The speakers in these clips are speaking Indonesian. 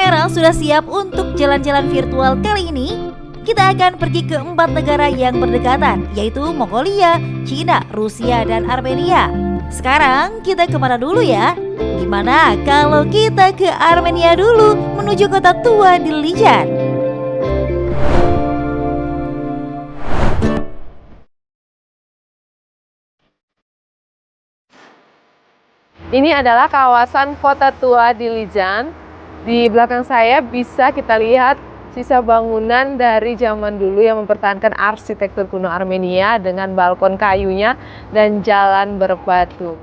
Sekarang sudah siap untuk jalan-jalan virtual kali ini? Kita akan pergi ke 4 negara yang berdekatan, yaitu Mongolia, Cina, Rusia, dan Armenia. Sekarang kita kemana dulu ya? Gimana kalau kita ke Armenia dulu menuju kota tua Dilijan? Ini adalah kawasan kota tua Dilijan. Di belakang saya bisa kita lihat sisa bangunan dari zaman dulu yang mempertahankan arsitektur kuno Armenia dengan balkon kayunya dan jalan berbatu.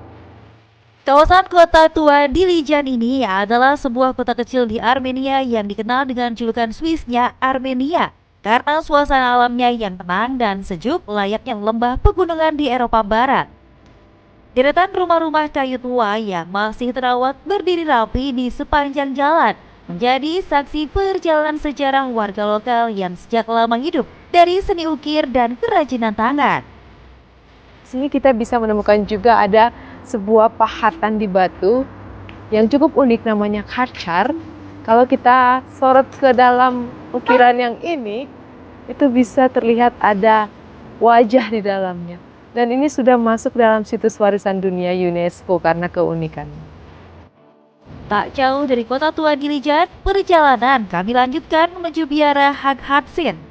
Kawasan kota tua Dilijan ini adalah sebuah kota kecil di Armenia yang dikenal dengan julukan Swissnya Armenia karena suasana alamnya yang tenang dan sejuk layaknya lembah pegunungan di Eropa Barat. Deretan rumah-rumah kayu tua yang masih terawat berdiri rapi di sepanjang jalan menjadi saksi perjalanan sejarah warga lokal yang sejak lama hidup dari seni ukir dan kerajinan tangan. Di sini kita bisa menemukan juga ada sebuah pahatan di batu yang cukup unik namanya karchar. Kalau kita sorot ke dalam ukiran yang ini, itu bisa terlihat ada wajah di dalamnya. Dan ini sudah masuk dalam situs warisan dunia UNESCO karena keunikannya. Tak jauh dari kota tua Dilijan, perjalanan kami lanjutkan menuju biara Haghartsin.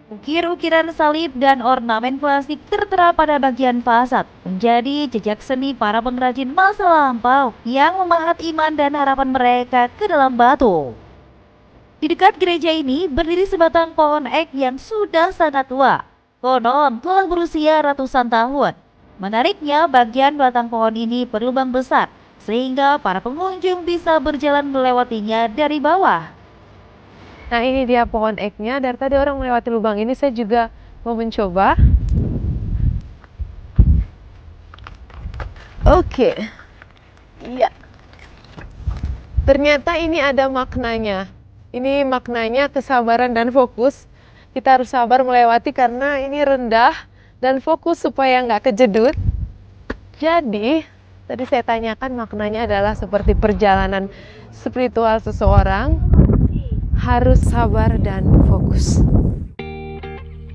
Ukir-ukiran salib dan ornamen klasik tertera pada bagian fasad, menjadi jejak seni para pengrajin masa lampau yang memahat iman dan harapan mereka ke dalam batu. Di dekat gereja ini berdiri sebatang pohon ek yang sudah sangat tua. Konon telah berusia ratusan tahun. Menariknya, bagian batang pohon ini berlubang besar, sehingga para pengunjung bisa berjalan melewatinya dari bawah. Nah, ini dia pohon eknya. Dari tadi orang melewati lubang ini, saya juga mau mencoba. Oke. Iya. Ternyata ini ada maknanya. Ini maknanya kesabaran dan fokus. Kita harus sabar melewati karena ini rendah dan fokus supaya nggak kejedut. Jadi, tadi saya tanyakan maknanya adalah seperti perjalanan spiritual seseorang harus sabar dan fokus.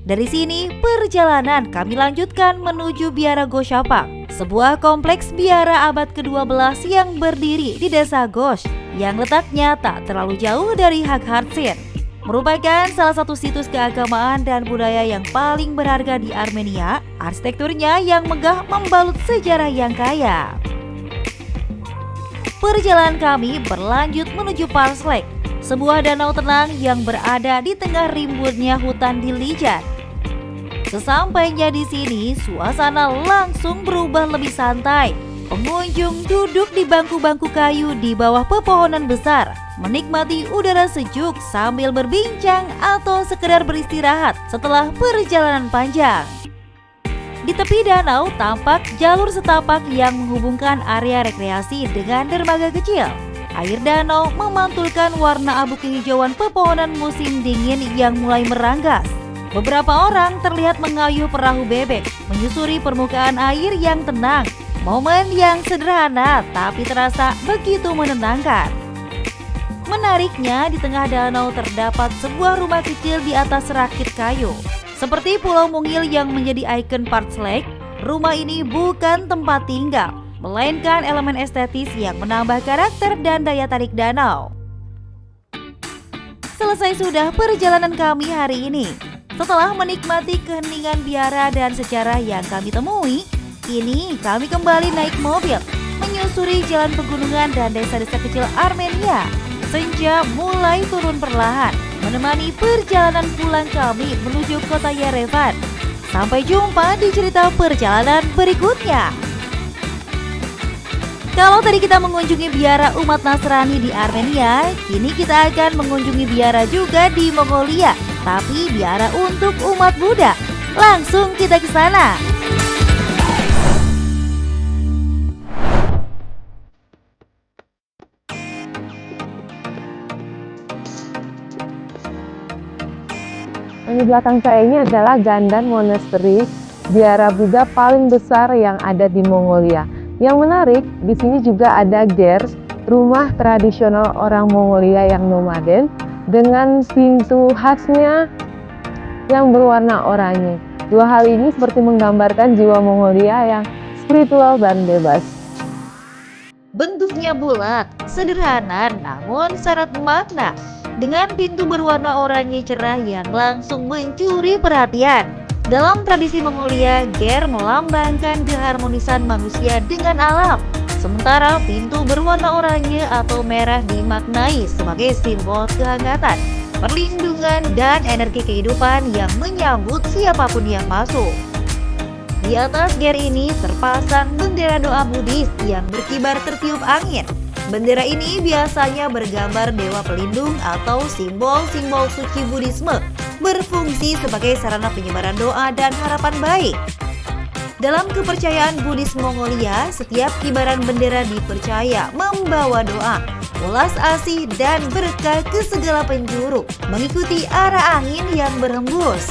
Dari sini, perjalanan kami lanjutkan menuju Biara Goshapang, sebuah kompleks biara abad ke-12 yang berdiri di desa Gosh, yang letaknya tak terlalu jauh dari Haghartsin. Merupakan salah satu situs keagamaan dan budaya yang paling berharga di Armenia. Arsitekturnya yang megah membalut sejarah yang kaya. Perjalanan kami berlanjut menuju Parslake, sebuah danau tenang yang berada di tengah rimbunnya hutan Dilijan. Sesampainya di sini, suasana langsung berubah lebih santai. Pengunjung duduk di bangku-bangku kayu di bawah pepohonan besar, menikmati udara sejuk sambil berbincang atau sekedar beristirahat setelah perjalanan panjang. Di tepi danau tampak jalur setapak yang menghubungkan area rekreasi dengan dermaga kecil. Air danau memantulkan warna abu kehijauan pepohonan musim dingin yang mulai meranggas. Beberapa orang terlihat mengayuh perahu bebek, menyusuri permukaan air yang tenang. Momen yang sederhana tapi terasa begitu menenangkan. Menariknya, di tengah danau terdapat sebuah rumah kecil di atas rakit kayu. Seperti Pulau Mungil yang menjadi ikon Parslake, rumah ini bukan tempat tinggal, melainkan elemen estetis yang menambah karakter dan daya tarik danau. Selesai sudah perjalanan kami hari ini. Setelah menikmati keheningan biara dan sejarah yang kami temui, kini kami kembali naik mobil, menyusuri jalan pegunungan dan desa-desa kecil Armenia. Senja mulai turun perlahan, menemani perjalanan pulang kami menuju kota Yerevan. Sampai jumpa di cerita perjalanan berikutnya. Kalau tadi kita mengunjungi biara umat Nasrani di Armenia, kini kita akan mengunjungi biara juga di Mongolia, tapi biara untuk umat Buddha. Langsung kita ke sana. Di belakang saya ini adalah Gandan Monastery, biara Buddha paling besar yang ada di Mongolia. Yang menarik, di sini juga ada Gers, rumah tradisional orang Mongolia yang nomaden dengan pintu khasnya yang berwarna oranye. Dua hal ini seperti menggambarkan jiwa Mongolia yang spiritual dan bebas. Bentuknya bulat, sederhana namun syarat makna, dengan pintu berwarna oranye cerah yang langsung mencuri perhatian. Dalam tradisi Mongolia, ger melambangkan keharmonisan manusia dengan alam. Sementara pintu berwarna oranye atau merah dimaknai sebagai simbol kehangatan, perlindungan, dan energi kehidupan yang menyambut siapapun yang masuk. Di atas ger ini terpasang bendera doa Buddhis yang berkibar tertiup angin. Bendera ini biasanya bergambar dewa pelindung atau simbol-simbol suci Buddhisme, berfungsi sebagai sarana penyebaran doa dan harapan baik. Dalam kepercayaan Buddhis Mongolia, setiap kibaran bendera dipercaya membawa doa, ulas asih, dan berkah ke segala penjuru, mengikuti arah angin yang berhembus.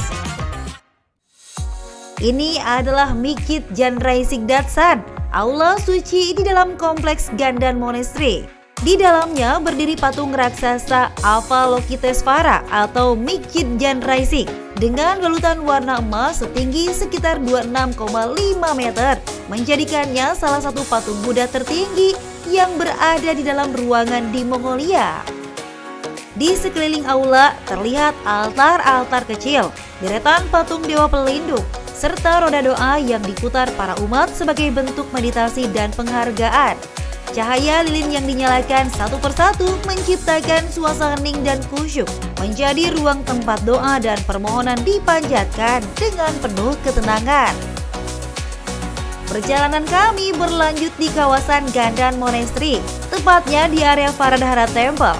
Ini adalah Mikit Janrai Sigdatsan, aula suci di dalam kompleks Gandan Monastery. Di dalamnya berdiri patung raksasa Avalokitesvara atau Mikit Janrai Sig dengan balutan warna emas setinggi sekitar 26,5 meter, menjadikannya salah satu patung Buddha tertinggi yang berada di dalam ruangan di Mongolia. Di sekeliling aula terlihat altar-altar kecil, deretan patung dewa pelindung, serta roda doa yang diputar para umat sebagai bentuk meditasi dan penghargaan. Cahaya lilin yang dinyalakan satu persatu menciptakan suasana hening dan khusyuk, menjadi ruang tempat doa dan permohonan dipanjatkan dengan penuh ketenangan. Perjalanan kami berlanjut di kawasan Gandan Monastery, tepatnya di area Faradhara Temple.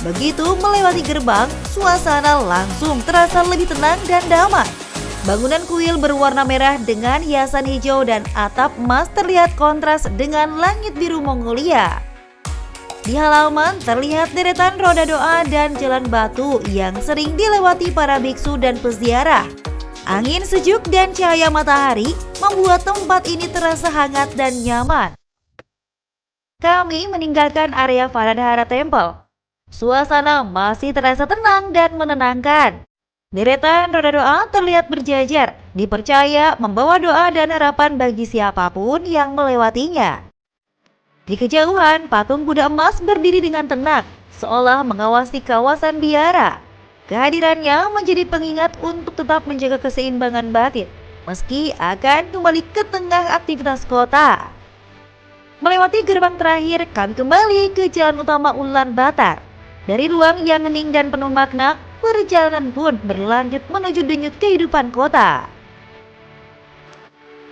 Begitu melewati gerbang, suasana langsung terasa lebih tenang dan damai. Bangunan kuil berwarna merah dengan hiasan hijau dan atap emas terlihat kontras dengan langit biru Mongolia. Di halaman terlihat deretan roda doa dan jalan batu yang sering dilewati para biksu dan peziarah. Angin sejuk dan cahaya matahari membuat tempat ini terasa hangat dan nyaman. Kami meninggalkan area Faradhara Temple. Suasana masih terasa tenang dan menenangkan. Deretan roda doa terlihat berjajar, dipercaya membawa doa dan harapan bagi siapapun yang melewatinya. Di kejauhan, patung Buddha emas berdiri dengan tenang, seolah mengawasi kawasan biara. Kehadirannya menjadi pengingat untuk tetap menjaga keseimbangan batin, meski akan kembali ke tengah aktivitas kota. Melewati gerbang terakhir, kami kembali ke jalan utama Ulaanbaatar. Dari ruang yang hening dan penuh makna, perjalanan pun berlanjut menuju denyut kehidupan kota.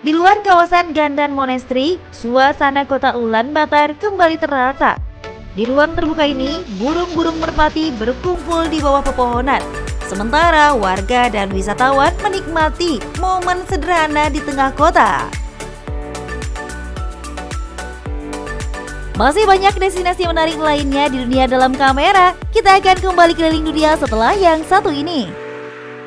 Di luar kawasan Gandan Monastery, suasana kota Ulaanbaatar kembali terasa. Di ruang terbuka ini, burung-burung merpati berkumpul di bawah pepohonan. Sementara warga dan wisatawan menikmati momen sederhana di tengah kota. Masih banyak destinasi menarik lainnya di dunia dalam kamera. Kita akan kembali keliling dunia setelah yang satu ini.